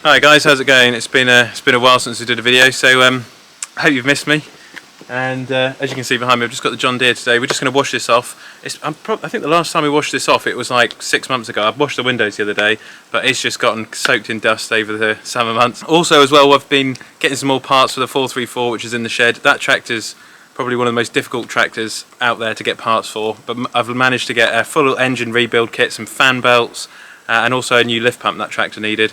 Hi guys, how's it going? It's been a while since we did a video, so I hope you've missed me. And as you can see behind me, I've just got the John Deere today. We're just going to wash this off. I think the last time we washed this off, it was like 6 months ago. I've washed the windows the other day, but it's just gotten soaked in dust over the summer months. Also, as well, I've been getting some more parts for the 434, which is in the shed. That tractor's probably one of the most difficult tractors out there to get parts for, but I've managed to get a full engine rebuild kit, some fan belts, and also a new lift pump that tractor needed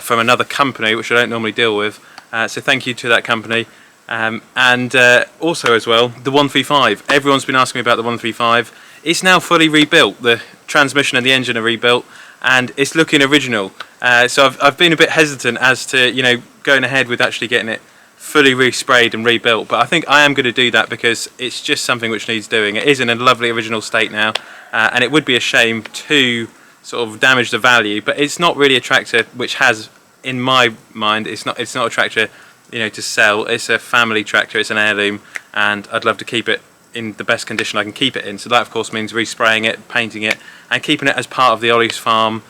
from another company, which I don't normally deal with. So thank you to that company. And also as well, the 135. Everyone's been asking me about the 135. It's now fully rebuilt. The transmission and the engine are rebuilt, and it's looking original. So I've been a bit hesitant as to going ahead with actually getting it fully resprayed and rebuilt, but I think I am going to do that because it's just something which needs doing. It is in a lovely original state now, and it would be a shame to sort of damage the value, but it's not really a tractor which has, in my mind, it's not a tractor to sell. It's a family tractor, it's an heirloom, and I'd love to keep it in the best condition I can keep it in. So that of course means respraying it, painting it, and keeping it as part of the Ollie's Farm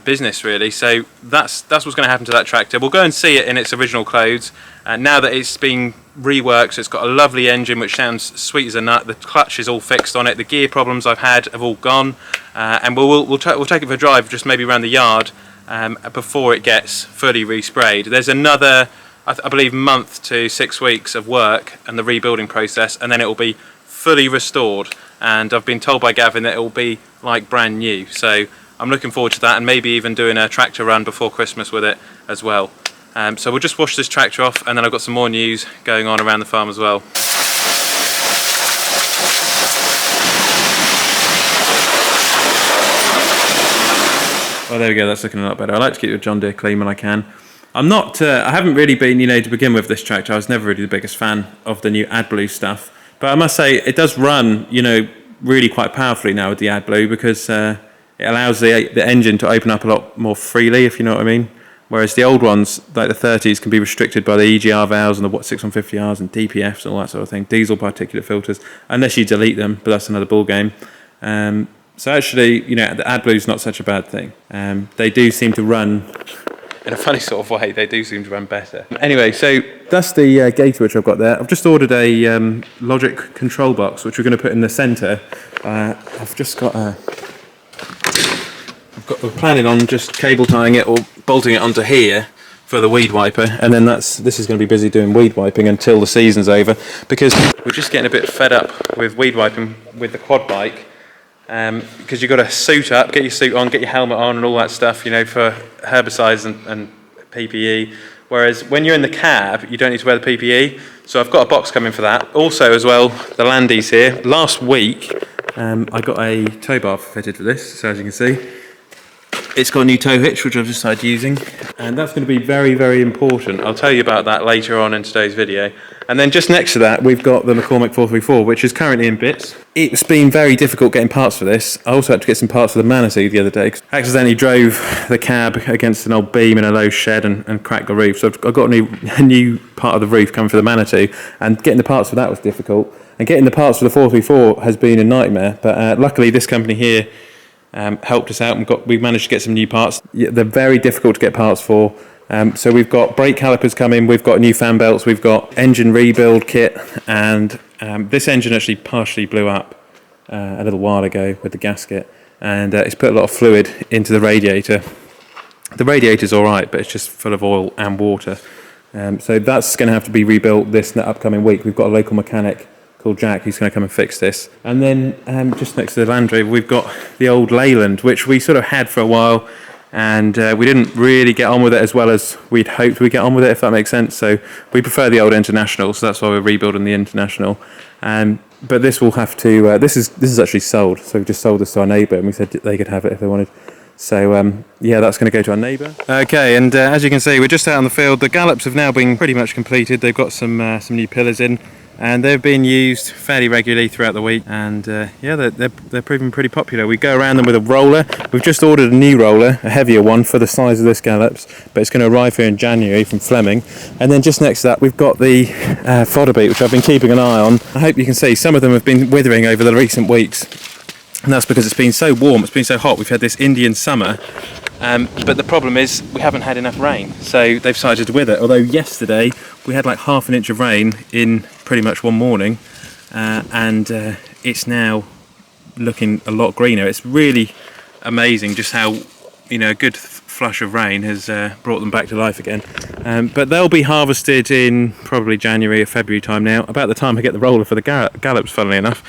business really. So that's what's going to happen to that tractor. We'll go and see it in its original clothes now that it's been reworked. So it's got a lovely engine which sounds sweet as a nut. The clutch is all fixed on it. The gear problems I've had have all gone, and we'll take it for a drive just maybe around the yard before it gets fully resprayed. There's another I believe month to 6 weeks of work and the rebuilding process, and then it will be fully restored, and I've been told by Gavin that it will be like brand new. So I'm looking forward to that, and maybe even doing a tractor run before Christmas with it as well. So we'll just wash this tractor off, and then I've got some more news going on around the farm as well. Oh, there we go, that's looking a lot better. I like to keep the John Deere clean when I can. I haven't really been, to begin with this tractor, I was never really the biggest fan of the new AdBlue stuff. But I must say, it does run, really quite powerfully now with the AdBlue, because it allows the engine to open up a lot more freely, if you know what I mean. Whereas the old ones, like the 30s, can be restricted by the EGR valves and the 6150Rs and DPFs and all that sort of thing, diesel particulate filters, unless you delete them, but that's another ball game. So actually, the AdBlue's not such a bad thing. They do seem to run in a funny sort of way. They do seem to run better. Anyway, so that's the gator which I've got there. I've just ordered a Logic control box, which we're going to put in the centre. We're planning on just cable tying it or bolting it onto here for the weed wiper, and then this is going to be busy doing weed wiping until the season's over, because we're just getting a bit fed up with weed wiping with the quad bike. Because you've got to suit up, get your suit on, get your helmet on and all that stuff, for herbicides and PPE. Whereas when you're in the cab, you don't need to wear the PPE. So I've got a box coming for that. Also as well, the Landies here. Last week, I got a tow bar fitted for this, so as you can see. It's got a new tow hitch, which I've just started using, and that's going to be very, very important. I'll tell you about that later on in today's video. And then just next to that, we've got the McCormick 434, which is currently in bits. It's been very difficult getting parts for this. I also had to get some parts for the Manatee the other day, because I accidentally drove the cab against an old beam in a low shed and cracked the roof. So I've got a new part of the roof coming for the Manatee, and getting the parts for that was difficult. And getting the parts for the 434 has been a nightmare, but luckily this company here helped us out, and we managed to get some new parts. They're very difficult to get parts for. So we've got brake calipers coming, we've got new fan belts, we've got engine rebuild kit, and this engine actually partially blew up a little while ago with the gasket, and it's put a lot of fluid into the radiator. The radiator's alright, but it's just full of oil and water. So that's going to have to be rebuilt this upcoming week. We've got a local mechanic called Jack who's going to come and fix this. And then just next to the Land Rover, we've got the old Leyland, which we sort of had for a while, and we didn't really get on with it as well as we'd hoped we'd get on with it, if that makes sense. So we prefer the old International, so that's why we're rebuilding the International. But this will have to, this is actually sold, so we've just sold this to our neighbour, and we said they could have it if they wanted. So yeah, that's going to go to our neighbour. Okay, and as you can see, we're just out on the field. The gallops have now been pretty much completed. They've got some new pillars in, and they've been used fairly regularly throughout the week, and yeah, they're proving pretty popular. We go around them with a roller. We've just ordered a new roller, a heavier one for the size of this gallops, but it's going to arrive here in January from Fleming. And then just next to that, we've got the fodder beet, which I've been keeping an eye on. I hope you can see some of them have been withering over the recent weeks, and that's because it's been so warm, it's been so hot. We've had this Indian summer, But the problem is we haven't had enough rain, so they've decided to wither. Although yesterday we had like half an inch of rain in pretty much one morning, and it's now looking a lot greener. It's really amazing just how, you know, a good flush of rain has brought them back to life again. But they'll be harvested in probably January or February time now, about the time I get the roller for the gallops, funnily enough.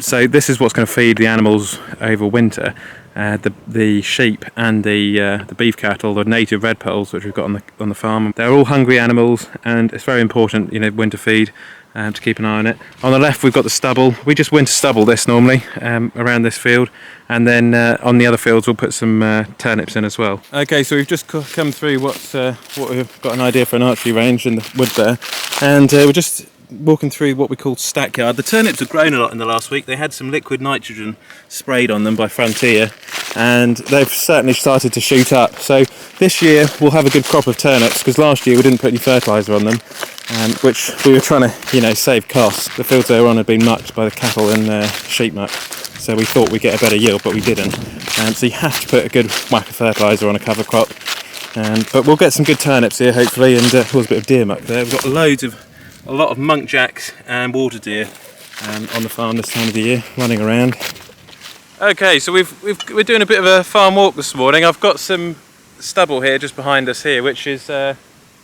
So this is what's going to feed the animals over winter. The sheep and the beef cattle, the native red poles which we've got on the farm. They're all hungry animals, and it's very important, you know, winter feed, to keep an eye on it. On the left we've got the stubble. We just winter stubble this normally around this field, and then on the other fields we'll put some turnips in as well. Okay, so we've just come through what we've got an idea for an archery range in the wood there, and we're just walking through what we call stackyard. The turnips have grown a lot in the last week. They had some liquid nitrogen sprayed on them by Frontier, and they've certainly started to shoot up. So this year we'll have a good crop of turnips, because last year we didn't put any fertiliser on them, which we were trying to, you know, save costs. The fields they were on had been mucked by the cattle and sheep muck, so we thought we'd get a better yield, but we didn't. So you have to put a good whack of fertiliser on a cover crop. But we'll get some good turnips here hopefully, and there's a bit of deer muck there. We've got a lot of muntjacks and water deer on the farm this time of the year, running around. Okay, so we're doing a bit of a farm walk this morning. I've got some stubble here just behind us here, which is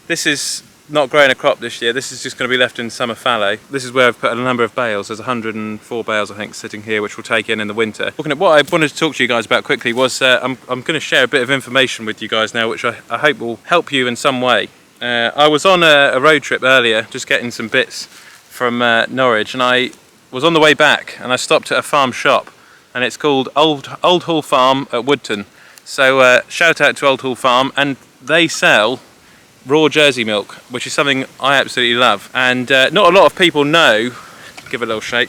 this is not growing a crop this year. This is just going to be left in summer fallow. This is where I've put a number of bales. There's 104 bales I think sitting here, which we'll take in the winter. Looking at what I wanted to talk to you guys about quickly was I'm going to share a bit of information with you guys now, which I hope will help you in some way. I was on a road trip earlier, just getting some bits from Norwich, and I was on the way back and I stopped at a farm shop, and it's called Old Hall Farm at Woodton. So shout out to Old Hall Farm, and they sell raw Jersey milk, which is something I absolutely love, and not a lot of people know. Give it a little shake,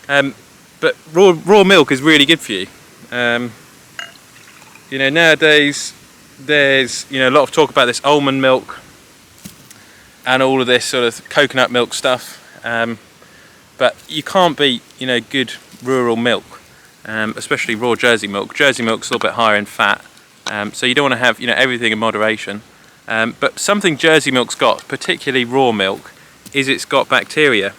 but raw milk is really good for you. You know, nowadays there's, you know, a lot of talk about this almond milk and all of this sort of coconut milk stuff, but you can't beat, you know, good rural milk, especially raw Jersey milk. Jersey milk's a little bit higher in fat, so you don't want to have, you know, everything in moderation. But something Jersey milk's got, particularly raw milk, is it's got bacteria,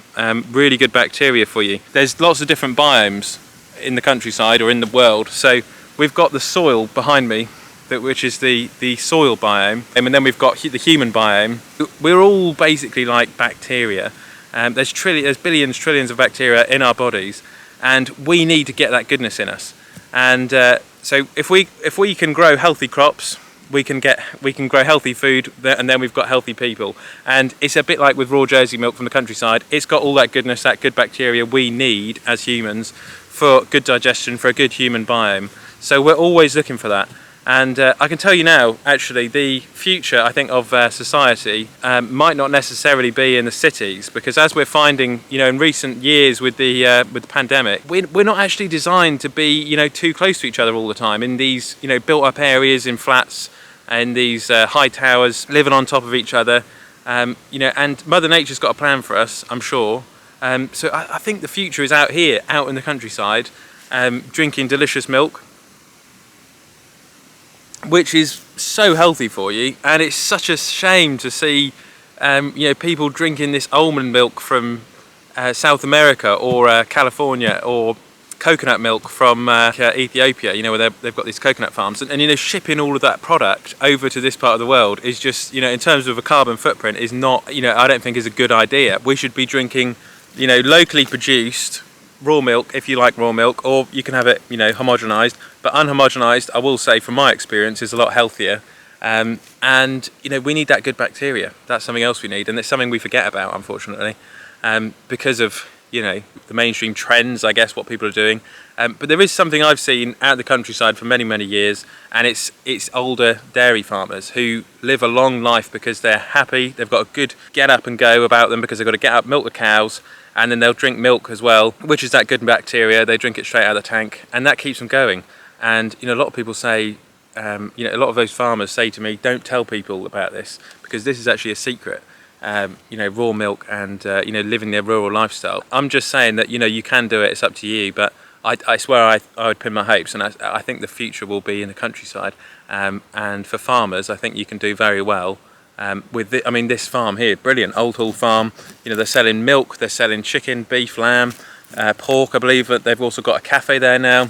really good bacteria for you. There's lots of different biomes in the countryside or in the world. So we've got the soil behind me, which is the soil biome, and then we've got the human biome. We're all basically like bacteria. There's billions, trillions of bacteria in our bodies, and we need to get that goodness in us. And so if we can grow healthy crops, we can grow healthy food, and then we've got healthy people. And it's a bit like with raw Jersey milk from the countryside. It's got all that goodness, that good bacteria we need as humans for good digestion, for a good human biome. So we're always looking for that. And I can tell you now, actually, the future, I think, of society might not necessarily be in the cities, because as we're finding, you know, in recent years with the pandemic, we're not actually designed to be, you know, too close to each other all the time in these, you know, built-up areas, in flats, and these high towers, living on top of each other. You know, and Mother Nature's got a plan for us, I'm sure. So I think the future is out here, out in the countryside, drinking delicious milk, which is so healthy for you. And it's such a shame to see you know, people drinking this almond milk from South America or California, or coconut milk from Ethiopia, you know, where they've got these coconut farms, and you know, shipping all of that product over to this part of the world is just, you know, in terms of a carbon footprint, is not, you know, I don't think is a good idea. We should be drinking, you know, locally produced raw milk, if you like raw milk, or you can have it, you know, homogenized. But unhomogenized, I will say from my experience, is a lot healthier. And you know, we need that good bacteria. That's something else we need, and it's something we forget about, unfortunately, because of, you know, the mainstream trends, I guess, what people are doing. But there is something I've seen out in the countryside for many, many years, and it's older dairy farmers who live a long life because they're happy. They've got a good get up and go about them, because they've got to get up, milk the cows, and then they'll drink milk as well, which is that good bacteria. They drink it straight out of the tank, and that keeps them going. And you know, a lot of people say, you know, a lot of those farmers say to me, don't tell people about this, because this is actually a secret. You know, raw milk and you know, living their rural lifestyle. I'm just saying that, you know, you can do it, it's up to you, but I swear I would pin my hopes, and I think the future will be in the countryside. And for farmers, I think you can do very well with this farm here, brilliant, Old Hall Farm. You know, they're selling milk, they're selling chicken, beef, lamb, pork. I believe that they've also got a cafe there now.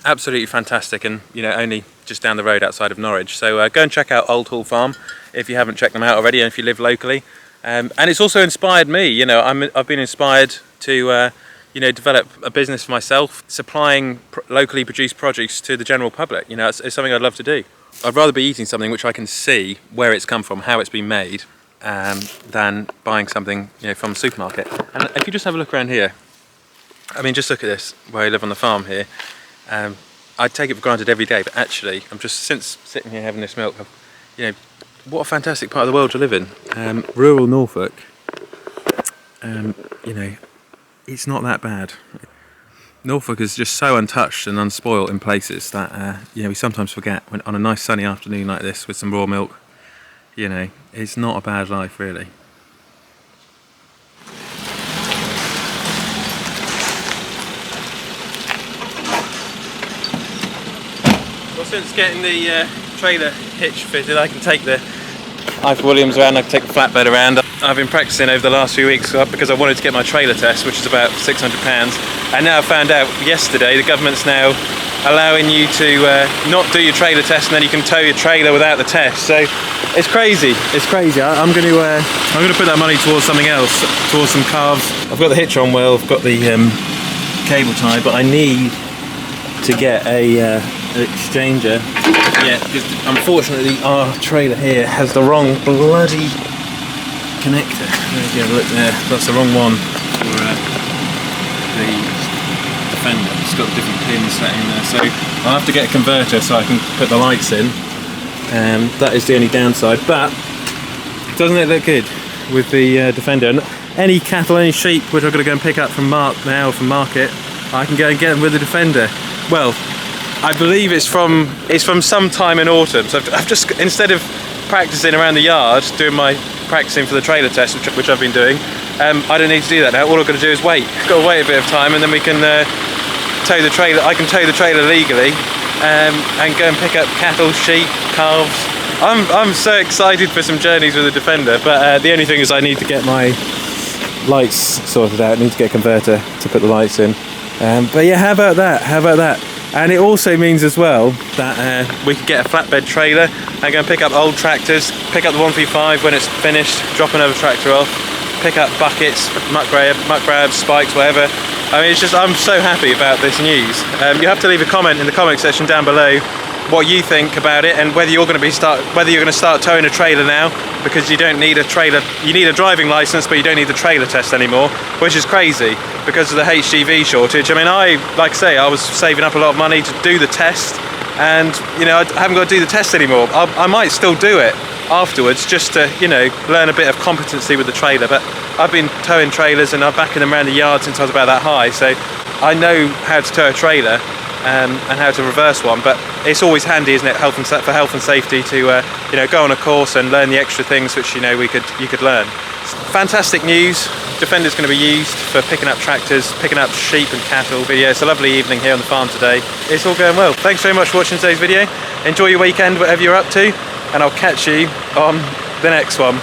Absolutely fantastic, and you know, only just down the road outside of Norwich. So go and check out Old Hall Farm if you haven't checked them out already, and if you live locally. And it's also inspired me. You know, I've been inspired to you know, develop a business for myself, supplying locally produced produce to the general public. You know, it's something I'd love to do. I'd rather be eating something which I can see where it's come from, how it's been made, than buying something, you know, from a supermarket. And if you just have a look around here, I mean, just look at this, where I live on the farm here. I take it for granted every day, but actually, I'm just, since sitting here having this milk, you know, what a fantastic part of the world to live in. Rural Norfolk, you know, it's not that bad. Norfolk is just so untouched and unspoilt in places that you know, we sometimes forget when on a nice sunny afternoon like this with some raw milk, you know, it's not a bad life really. Well, since getting the trailer hitch fitted, I can take the Ifor Williams around, I can take the flatbed around. I've been practicing over the last few weeks because I wanted to get my trailer test, which is about £600. And now I found out yesterday the government's now allowing you to not do your trailer test, and then you can tow your trailer without the test. So it's crazy. It's crazy. I'm going to put that money towards something else, towards some calves. I've got the hitch on well, I've got the cable tie, but I need to get an exchanger. Yeah, because unfortunately our trailer here has the wrong bloody connector. There you go, look there, that's the wrong one for the Defender. It's got different pins set in there, so I'll have to get a converter so I can put the lights in. That is the only downside, but doesn't it look good with the Defender? And any cattle, any sheep which I've got to go and pick up from Mark now, from market, I can go and get them with the Defender. Well, I believe it's from some time in autumn, so I've just, instead of practicing around the yard doing my practicing for the trailer test, which I've been doing, I don't need to do that now. All I've got to do is wait. I've got to wait a bit of time, and then we can tow the trailer. I can tow the trailer legally and go and pick up cattle, sheep, calves. I'm so excited for some journeys with the Defender, but the only thing is I need to get my lights sorted out. I need to get a converter to put the lights in. But yeah, how about that? How about that? And it also means as well that we can get a flatbed trailer and go and pick up old tractors, pick up the 135 when it's finished, drop another tractor off, pick up buckets, muck grabs, spikes, whatever. I mean, it's just, I'm so happy about this news. You have to leave a comment in the comment section down below what you think about it, and whether you're going to start towing a trailer now, because you don't need a trailer. You need a driving license, but you don't need the trailer test anymore, which is crazy because of the HGV shortage. I mean, like I say, I was saving up a lot of money to do the test, and you know, I haven't got to do the test anymore. I might still do it afterwards, just to, you know, learn a bit of competency with the trailer. But I've been towing trailers and I'm backing them around the yard since I was about that high, so I know how to tow a trailer. And how to reverse one, but it's always handy, isn't it, for health and safety, to you know, go on a course and learn the extra things which, you know, you could learn. Fantastic news. Defender's going to be used for picking up tractors, picking up sheep and cattle. But yeah, it's a lovely evening here on the farm today. It's all going well. Thanks very much for watching today's video. Enjoy your weekend, whatever you're up to, and I'll catch you on the next one.